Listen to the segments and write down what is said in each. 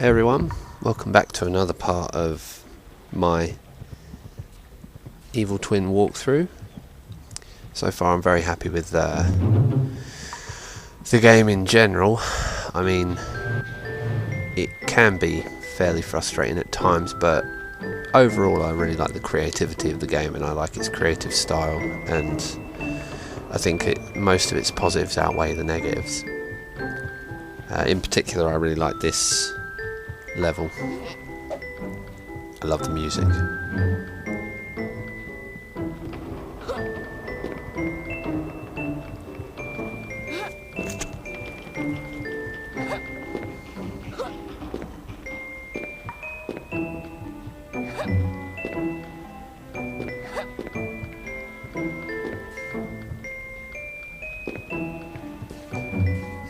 Hey everyone, welcome back to another part of my Evil Twin walkthrough. So far I'm very happy with the game in general. I mean, it can be fairly frustrating at times, but overall I really like the creativity of the game and I like its creative style, and I think most of its positives outweigh the negatives. In particular, I really like this level. I love the music.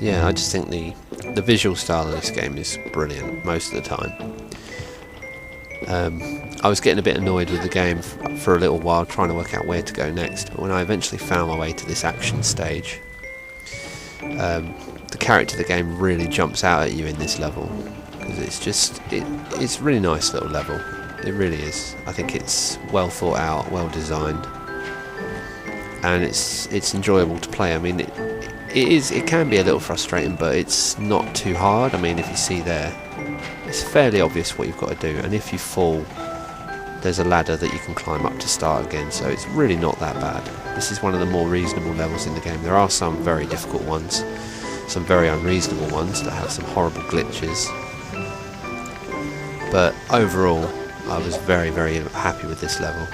Yeah, I just think the visual style of this game is brilliant most of the time. I was getting a bit annoyed with the game for a little while, trying to work out where to go next, but when I eventually found my way to this action stage, the character of the game really jumps out at you in this level, because it's a really nice little level. It really is. I think it's well thought out, well designed, and it's enjoyable to play. I mean, it can be a little frustrating, but it's not too hard. I mean, if you see there, it's fairly obvious what you've got to do, and if you fall, there's a ladder that you can climb up to start again, so it's really not that bad. This is one of the more reasonable levels in the game. There are some very difficult ones, some very unreasonable ones that have some horrible glitches, but overall I was very, very happy with this level.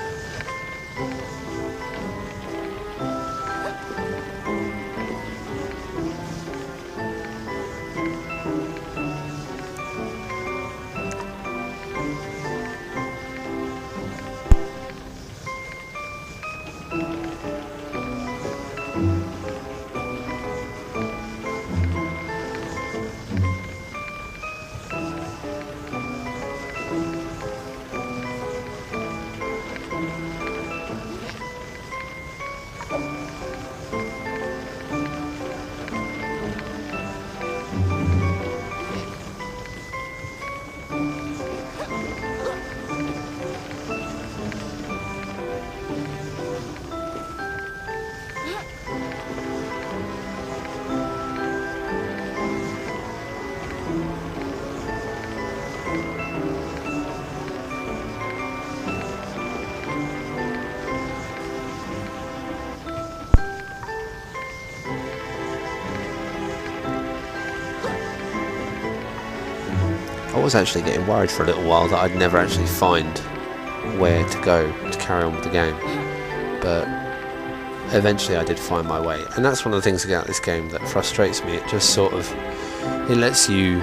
I was actually getting worried for a little while that I'd never actually find where to go to carry on with the game, but eventually I did find my way, and that's one of the things about this game that frustrates me. It just it lets you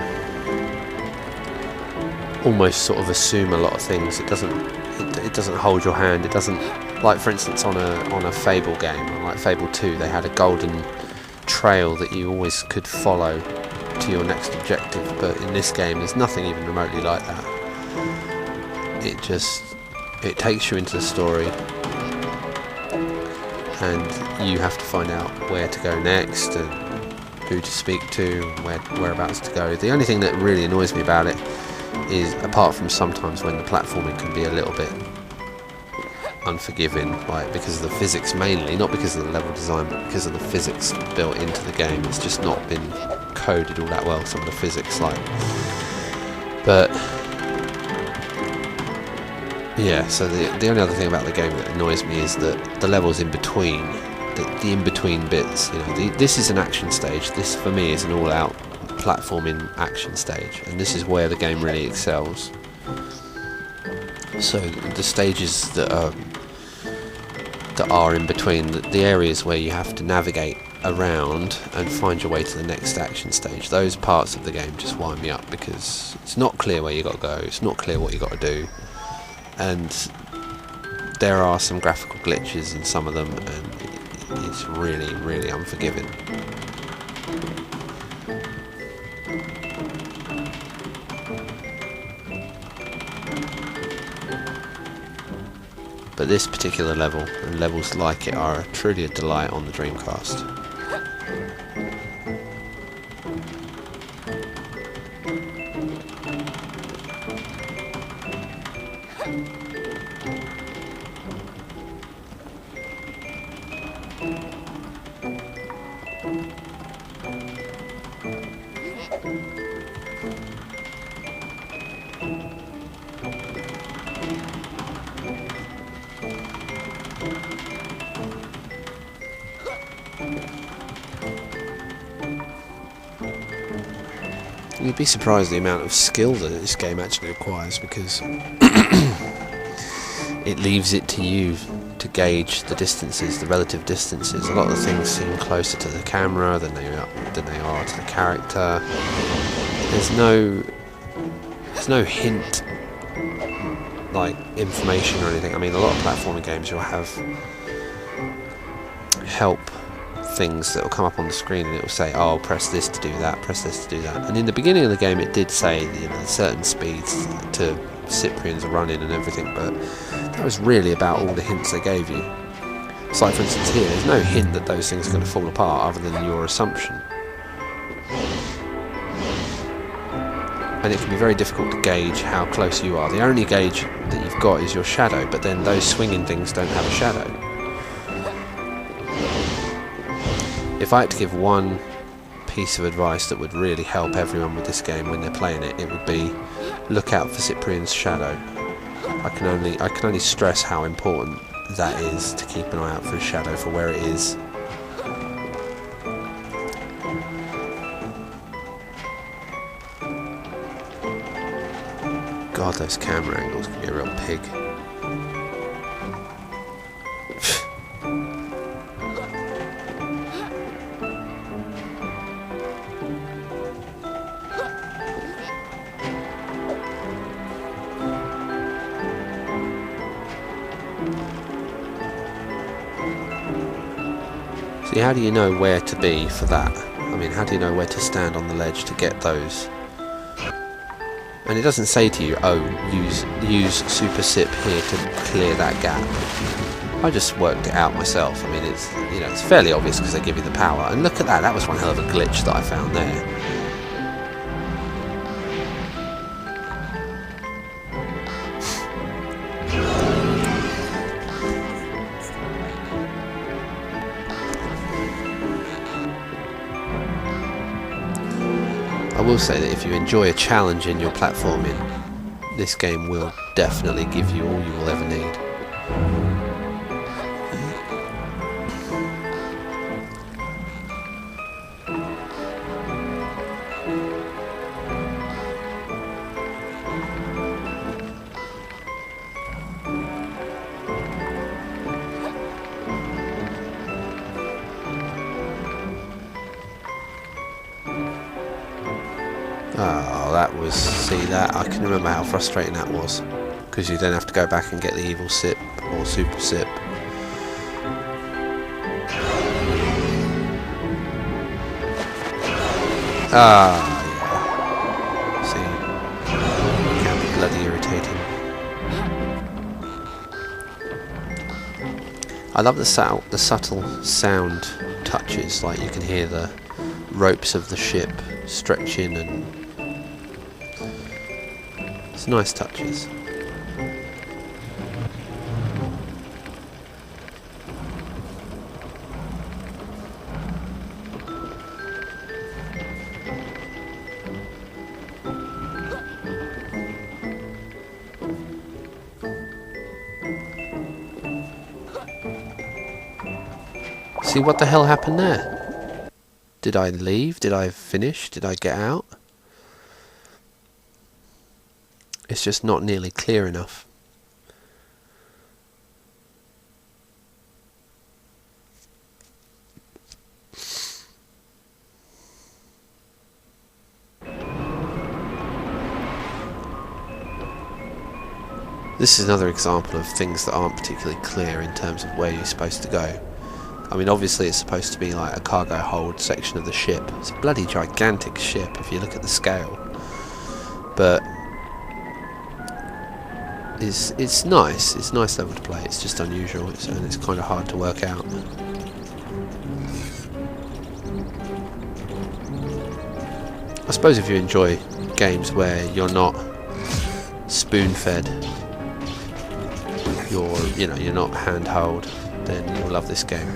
almost sort of assume a lot of things. It doesn't hold your hand. It doesn't, like for instance on a Fable game, like Fable 2, they had a golden trail that you always could follow to your next objective, but in this game there's nothing even remotely like that. It takes you into the story and you have to find out where to go next and who to speak to and whereabouts to go. The only thing that really annoys me about it is, apart from sometimes when the platforming can be a little bit unforgiving, like because of the physics mainly, not because of the level design, but because of the physics built into the game. It's just not been coded all that well, some of the physics, like. But yeah, so the only other thing about the game that annoys me is that the levels in between, the in-between bits, you know, this is an action stage. This for me is an all-out platforming action stage, and this is where the game really excels. So the stages that are in between, the areas where you have to navigate around and find your way to the next action stage, those parts of the game just wind me up, because it's not clear where you got to go, it's not clear what you got to do, and there are some graphical glitches in some of them, and it's really, really unforgiving. But this particular level, and levels like it, are truly a delight on the Dreamcast. You'd be surprised the amount of skill that this game actually requires, because it leaves it to you to gauge the distances, the relative distances. A lot of the things seem closer to the camera than they are to the character. There's no hint, like information or anything. I mean, a lot of platforming games you'll have help things that will come up on the screen, and it will say, oh, press this to do that, press this to do that. And in the beginning of the game it did say, you know, certain speeds to Cyprian's running and everything, but that was really about all the hints they gave you. It's like, for instance, here, there's no hint that those things are going to fall apart other than your assumption. And it can be very difficult to gauge how close you are. The only gauge that you've got is your shadow, but then those swinging things don't have a shadow. If I had to give one piece of advice that would really help everyone with this game when they're playing it, it would be look out for Cyprian's shadow. I can only stress how important that is, to keep an eye out for his shadow, for where it is. God, those camera angles can be a real pig. See, how do you know where to be for that? I mean, how do you know where to stand on the ledge to get those? And it doesn't say to you, oh, use Super Sip here to clear that gap. I just worked it out myself. I mean, it's, you know, it's fairly obvious because they give you the power. And look at that, that was one hell of a glitch that I found there. I will say that if you enjoy a challenge in your platforming, this game will definitely give you all you will ever need. Oh, that was, see that, I can remember how frustrating that was, because you then have to go back and get the evil sip, or super sip. Ah, yeah. See, it can be bloody irritating. I love the subtle sound touches, like you can hear the ropes of the ship stretching, and it's nice touches. See, what the hell happened there? Did I leave? Did I finish? Did I get out? It's just not nearly clear enough. This is another example of things that aren't particularly clear in terms of where you're supposed to go. I mean, obviously it's supposed to be like a cargo hold section of the ship. It's a bloody gigantic ship if you look at the scale. But it's nice. It's a nice level to play. It's just unusual, and it's kind of hard to work out. I suppose if you enjoy games where you're not spoon-fed, you're not hand-held, then you'll love this game.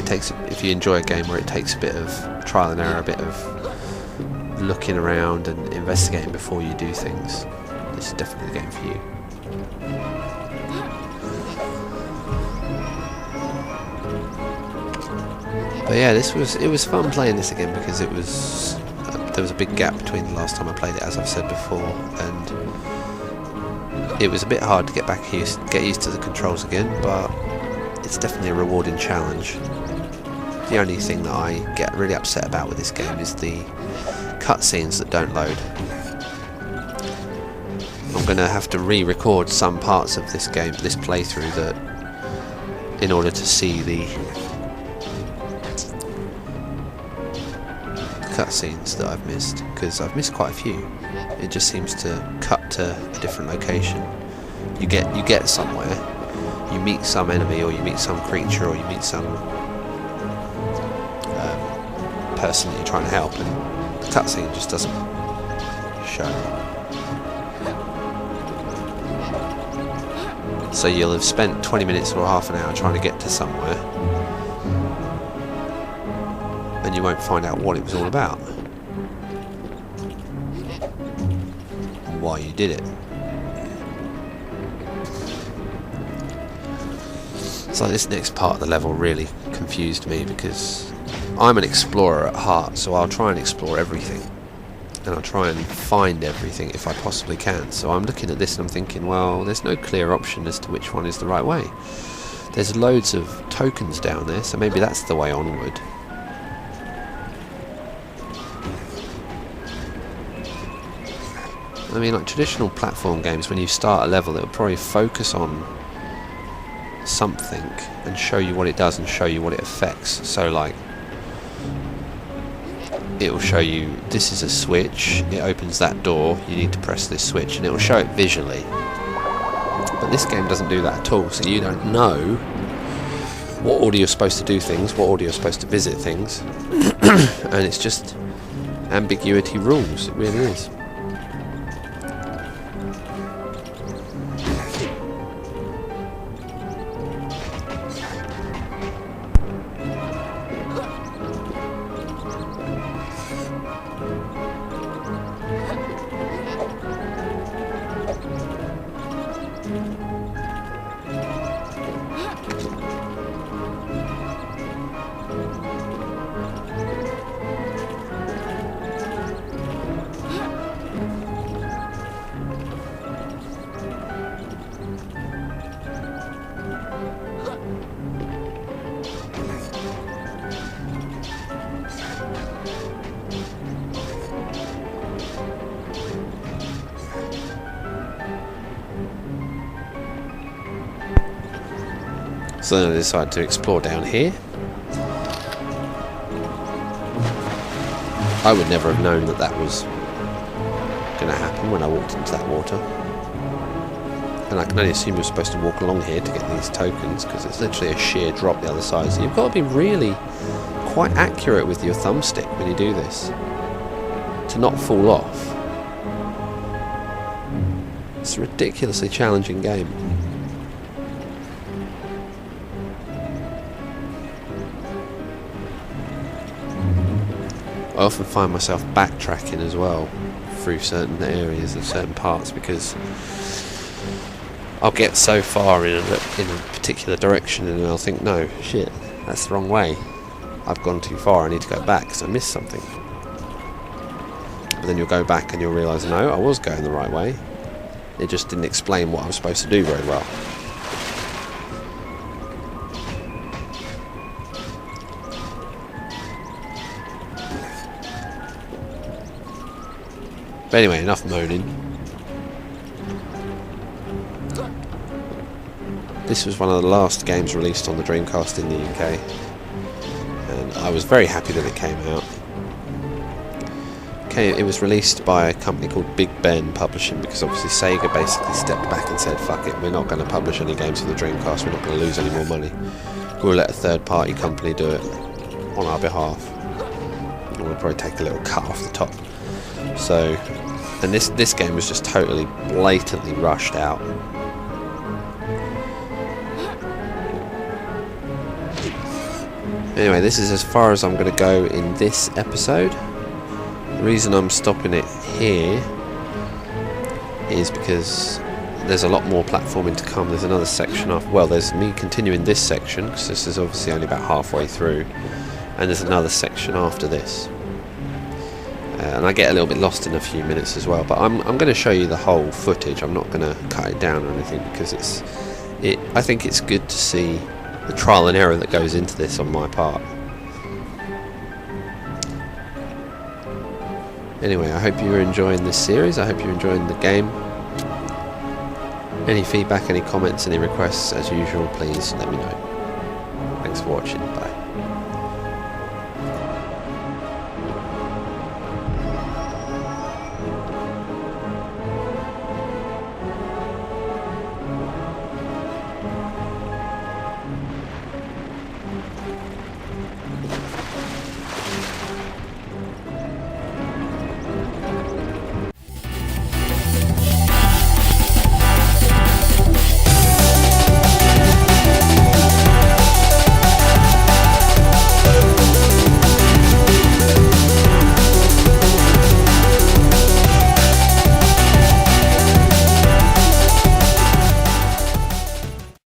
If you enjoy a game where it takes a bit of trial and error, a bit of looking around and investigating before you do things, this is definitely the game for you. But yeah, it was fun playing this again, because there there was a big gap between the last time I played it, as I've said before, and it was a bit hard to get used to the controls again, but it's definitely a rewarding challenge. The only thing that I get really upset about with this game is the cutscenes that don't load. I'm going to have to re-record some parts of this game, this playthrough, that in order to see the cutscenes that I've missed, because I've missed quite a few. It just seems to cut to a different location. You get somewhere, you meet some enemy, or you meet some creature, or you meet some person that you're trying to help, and the cutscene just doesn't show. So you'll have spent 20 minutes or half an hour trying to get to somewhere, and you won't find out what it was all about, and why you did it. So this next part of the level really confused me, because I'm an explorer at heart, so I'll try and explore everything, and I'll try and find everything if I possibly can. So I'm looking at this and I'm thinking, well, there's no clear option as to which one is the right way. There's loads of tokens down there, so maybe that's the way onward. I mean, like traditional platform games, when you start a level, it'll probably focus on something and show you what it does and show you what it affects. So like, it will show you, this is a switch, it opens that door, you need to press this switch, and it will show it visually. But this game doesn't do that at all, so you don't know what order you're supposed to do things, what order you're supposed to visit things, and it's just ambiguity rules, it really is. So then I decided to explore down here. I would never have known that that was going to happen when I walked into that water. And I can only assume you're supposed to walk along here to get these tokens, because it's literally a sheer drop the other side. So you've got to be really quite accurate with your thumbstick when you do this, to not fall off. It's a ridiculously challenging game. I often find myself backtracking as well through certain areas and certain parts, because I'll get so far in a particular direction and I'll think, no, shit, that's the wrong way. I've gone too far, I need to go back because I missed something. But then you'll go back and you'll realise, no, I was going the right way. It just didn't explain what I was supposed to do very well. But anyway, enough moaning. This was one of the last games released on the Dreamcast in the UK, and I was very happy that it came out. Okay, it was released by a company called Big Ben Publishing, because obviously Sega basically stepped back and said, fuck it, we're not going to publish any games for the Dreamcast, we're not going to lose any more money. We'll let a third party company do it on our behalf. And we'll probably take a little cut off the top. So, and this game was just totally blatantly rushed out. Anyway, this is as far as I'm going to go in this episode. The reason I'm stopping it here is because there's a lot more platforming to come. There's another section off. Well, there's me continuing this section, because this is obviously only about halfway through, and there's another section after this. and I get a little bit lost in a few minutes as well, but I'm going to show you the whole footage. I'm not going to cut it down or anything, because I think it's good to see the trial and error that goes into this on my part. Anyway, I hope you're enjoying this series. I hope you're enjoying the game. Any feedback, any comments, any requests, as usual, please let me know. Thanks for watching. Bye.